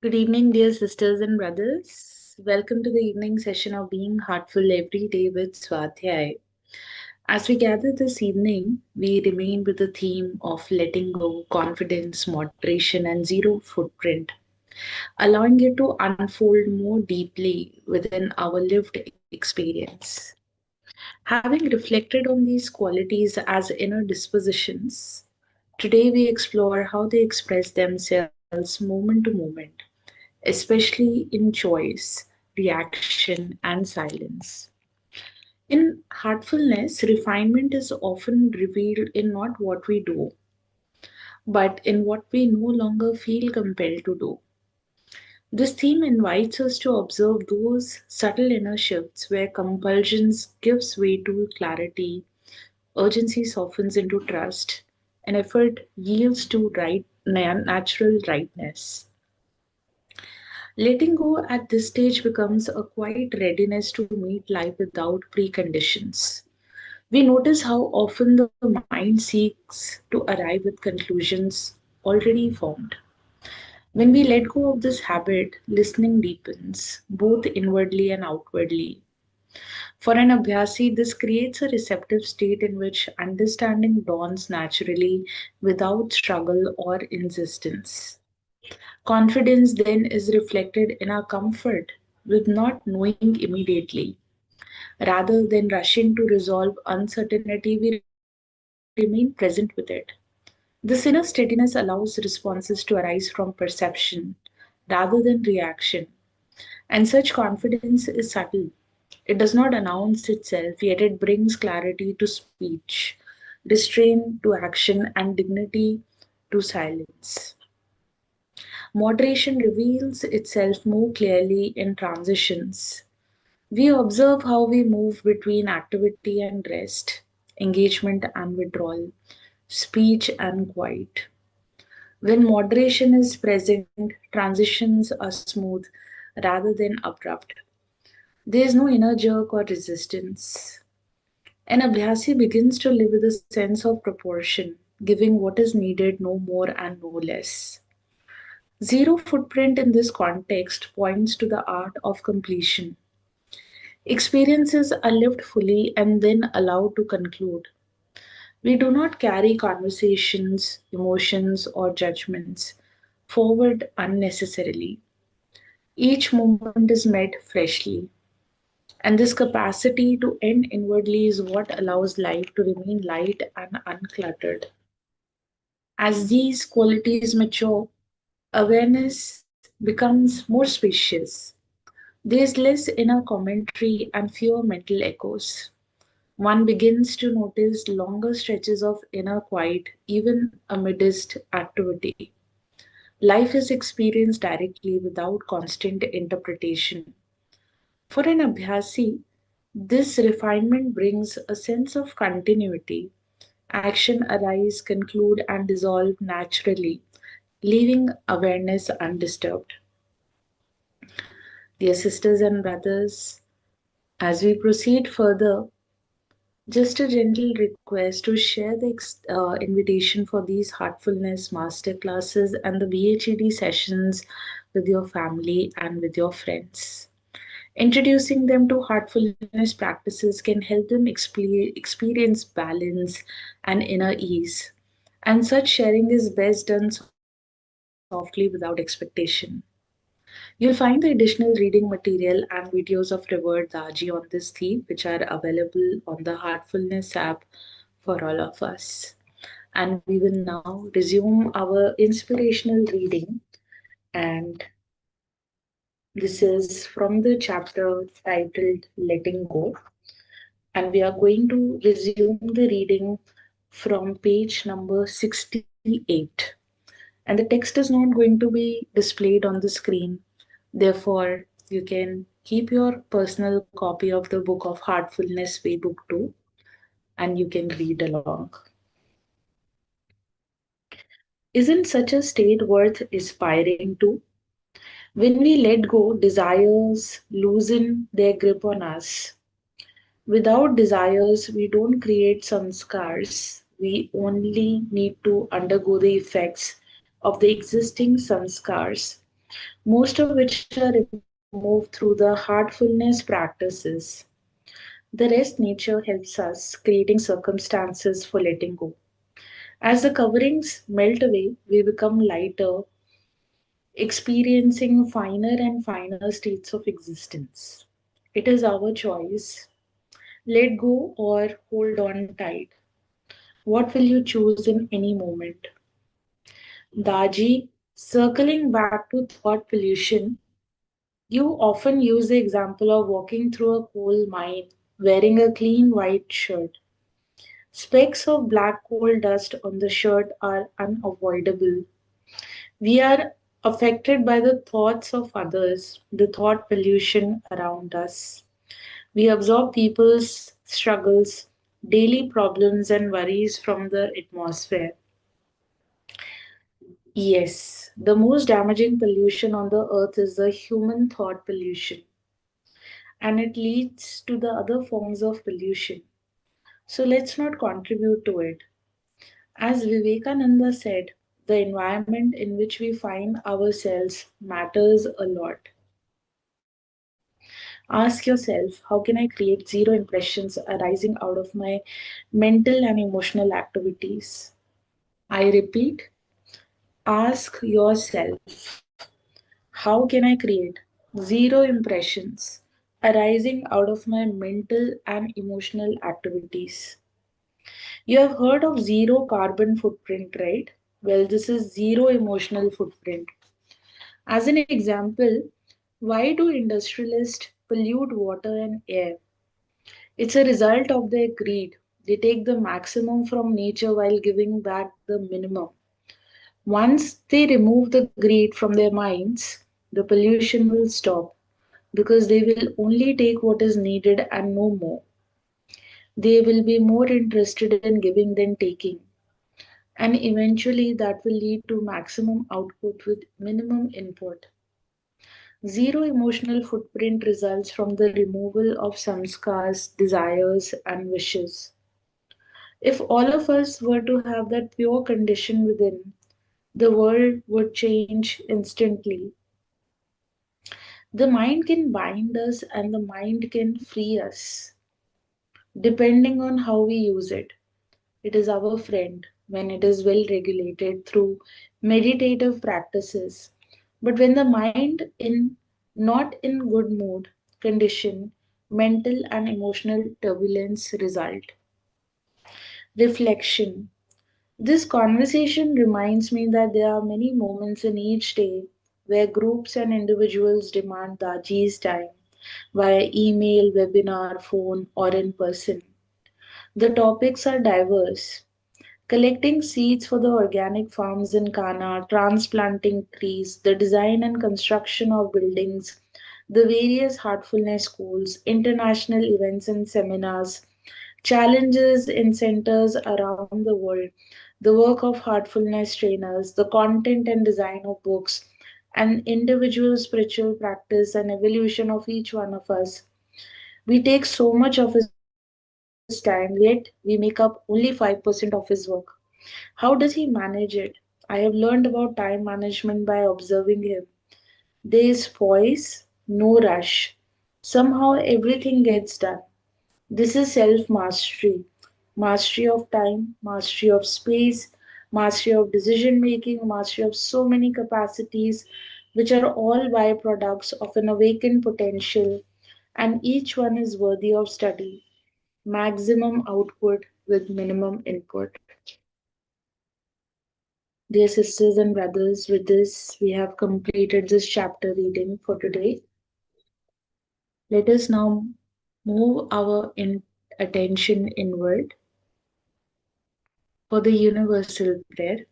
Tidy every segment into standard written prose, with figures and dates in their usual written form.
Good evening, dear sisters and brothers. Welcome to the evening session of Being Heartful Every Day with Swadhyaya. As we gather this evening, we remain with the theme of letting go, confidence, moderation, and zero footprint, allowing it to unfold more deeply within our lived experience. Having reflected on these qualities as inner dispositions, today we explore how they express themselves moment to moment, especially in choice, reaction, and silence. In heartfulness, refinement is often revealed in not what we do, but in what we no longer feel compelled to do. This theme invites us to observe those subtle inner shifts where compulsions gives way to clarity, urgency softens into trust, and effort yields to natural rightness. Letting go at this stage becomes a quiet readiness to meet life without preconditions. We notice how often the mind seeks to arrive with conclusions already formed. When we let go of this habit, listening deepens, both inwardly and outwardly. For an abhyasi, this creates a receptive state in which understanding dawns naturally without struggle or insistence. Confidence then is reflected in our comfort with not knowing immediately. Rather than rushing to resolve uncertainty, we remain present with it. This inner steadiness allows responses to arise from perception rather than reaction. And such confidence is subtle. It does not announce itself, yet it brings clarity to speech, restraint to action, and dignity to silence. Moderation reveals itself more clearly in transitions. We observe how we move between activity and rest, engagement and withdrawal, speech and quiet. When moderation is present, transitions are smooth rather than abrupt. There is no inner jerk or resistance. An Abhyasi begins to live with a sense of proportion, giving what is needed no more and no less. Zero footprint in this context points to the art of completion. Experiences are lived fully and then allowed to conclude. We do not carry conversations, emotions, or judgments forward unnecessarily. Each moment is met freshly, and this capacity to end inwardly is what allows life to remain light and uncluttered. As these qualities mature, awareness becomes more spacious. There is less inner commentary and fewer mental echoes. One begins to notice longer stretches of inner quiet even amidst activity. Life is experienced directly without constant interpretation. For an Abhyasi, this refinement brings a sense of continuity. Action arise, conclude, and dissolve naturally, leaving awareness undisturbed. Dear sisters and brothers, as we proceed further, just a gentle request to share the invitation for these heartfulness master classes and the BHED sessions with your family and with your friends. Introducing them to heartfulness practices can help them experience balance and inner ease. And such sharing is best done softly without expectation. You'll find the additional reading material and videos of Revered Daji on this theme, which are available on the Heartfulness app for all of us. And we will now resume our inspirational reading. And this is from the chapter titled Letting Go. And we are going to resume the reading from page number 68. And the text is not going to be displayed on the screen. Therefore, you can keep your personal copy of the book of Heartfulness Way, Book 2, and you can read along. Isn't such a state worth aspiring to? When we let go, desires loosen their grip on us. Without desires, we don't create sanskars. We only need to undergo the effects of the existing sanskars. most of which are removed through the heartfulness practices. The rest nature helps us, creating circumstances for letting go. As the coverings melt away, we become lighter, experiencing finer and finer states of existence. It is our choice. Let go or hold on tight. What will you choose in any moment? Daji, circling back to thought pollution, you often use the example of walking through a coal mine wearing a clean white shirt. Specks of black coal dust on the shirt are unavoidable. We are affected by the thoughts of others, the thought pollution around us. We absorb people's struggles, daily problems, and worries from the atmosphere. Yes, the most damaging pollution on the earth is the human thought pollution, and it leads to the other forms of pollution. So let's not contribute to it. As Vivekananda said, the environment in which we find ourselves matters a lot. Ask yourself, how can I create zero impressions arising out of my mental and emotional activities? I repeat, ask yourself, how can I create zero impressions arising out of my mental and emotional activities? You have heard of zero carbon footprint, right? Well, this is zero emotional footprint. As an example, why do industrialists pollute water and air? It's a result of their greed. They take the maximum from nature while giving back the minimum. Once they remove the greed from their minds, the pollution will stop because they will only take what is needed and no more. They will be more interested in giving than taking. And eventually, that will lead to maximum output with minimum input. Zero emotional footprint results from the removal of samskars, desires, and wishes. If all of us were to have that pure condition within, the world would change instantly. The mind can bind us and the mind can free us, depending on how we use it. It is our friend when it is well regulated through meditative practices. But when the mind in not in good mood condition, mental and emotional turbulence result. Reflection. This conversation reminds me that there are many moments in each day where groups and individuals demand Daji's time via email, webinar, phone, or in person. The topics are diverse: collecting seeds for the organic farms in Kana, transplanting trees, the design and construction of buildings, the various heartfulness schools, international events and seminars, challenges in centers around the world, the work of heartfulness trainers, the content and design of books, and individual spiritual practice and evolution of each one of us. We take so much of his time, yet we make up only 5% of his work. How does he manage it? I have learned about time management by observing him. There is poise, no rush. Somehow everything gets done. This is self mastery: mastery of time, mastery of space, mastery of decision making, mastery of so many capacities, which are all byproducts of an awakened potential, and each one is worthy of study. Maximum output with minimum input. Dear sisters and brothers, with this we have completed this chapter reading for today. Let us now move our attention inward for the universal prayer.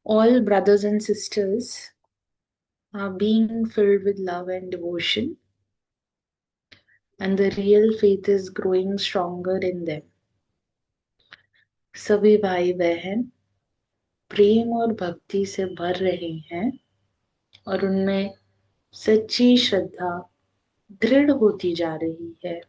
All brothers and sisters are being filled with love and devotion, and the real faith is growing stronger in them. सभी भाई बहन प्रेम और भक्ति से भर रहे हैं और उनमें सच्ची श्रद्धा दृढ़ होती जा रही है।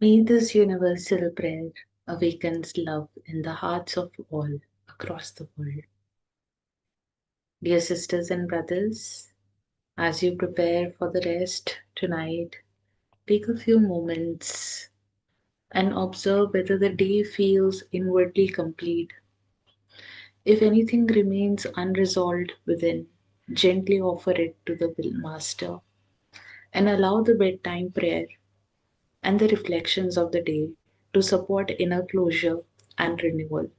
May this universal prayer awakens love in the hearts of all across the world. Dear sisters and brothers, as you prepare for the rest tonight, take a few moments and observe whether the day feels inwardly complete. If anything remains unresolved within, gently offer it to the Master and allow the bedtime prayer and the reflections of the day to support inner closure and renewal.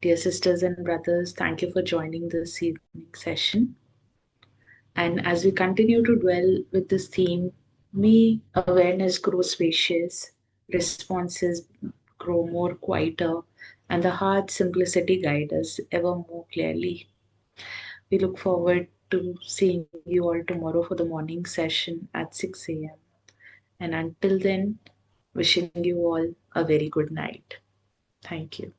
Dear sisters and brothers, thank you for joining this evening session. And as we continue to dwell with this theme, may awareness grow spacious, responses grow more quieter, and the heart's simplicity guide us ever more clearly. We look forward to seeing you all tomorrow for the morning session at 6 a.m. And until then, wishing you all a very good night. Thank you.